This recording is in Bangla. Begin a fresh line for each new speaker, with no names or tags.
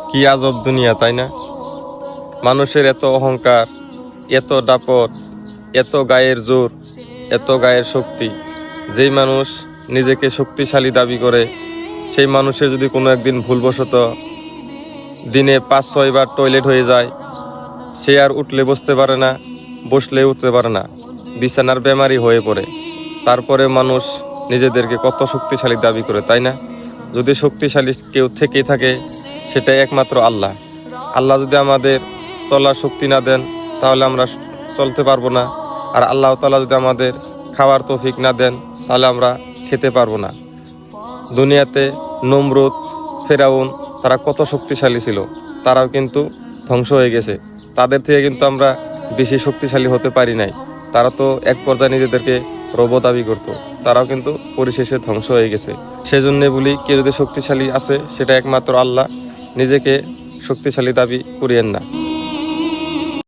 কি আজব দুনিয়া, তাই না? মানুষের এত অহংকার, এত দাপট, এত গায়ের জোর, এত গায়ের শক্তি। যেই মানুষ নিজেকে শক্তিশালী দাবি করে, সেই মানুষের যদি কোনো একদিন ভুলবশত দিনে 5-6 বার টয়লেট হয়ে যায়, সে আর উঠলে বসতে পারে না, বসলে উঠতে পারে না, বিছানার বেমারি হয়ে পড়ে। তারপরে মানুষ নিজেদেরকে কত শক্তিশালী দাবি করে, তাই না? যদি শক্তিশালী কেউ থেকেই থাকে, সেটাই একমাত্র আল্লাহ। আল্লাহ যদি আমাদের চলার শক্তি না দেন, তাহলে আমরা চলতে পারবো না। আর আল্লাহ তাআলা যদি আমাদের খাওয়ার তৌফিক না দেন, তাহলে আমরা খেতে পারবো না। দুনিয়াতে নমরুদ, ফেরাউন, তারা কত শক্তিশালী ছিল, তারাও কিন্তু ধ্বংস হয়ে গেছে। তাদের থেকে কিন্তু আমরা বেশি শক্তিশালী হতে পারি নাই। তারা তো এক পর্যায়ে নিজেদেরকে রব দাবি করতো, তারাও কিন্তু পরিশেষে ধ্বংস হয়ে গেছে। সেজন্য বলি, কেউ যদি শক্তিশালী আছে, সেটা একমাত্র আল্লাহ। নিজেকে শক্তিশালী দাবি করিয়েন না।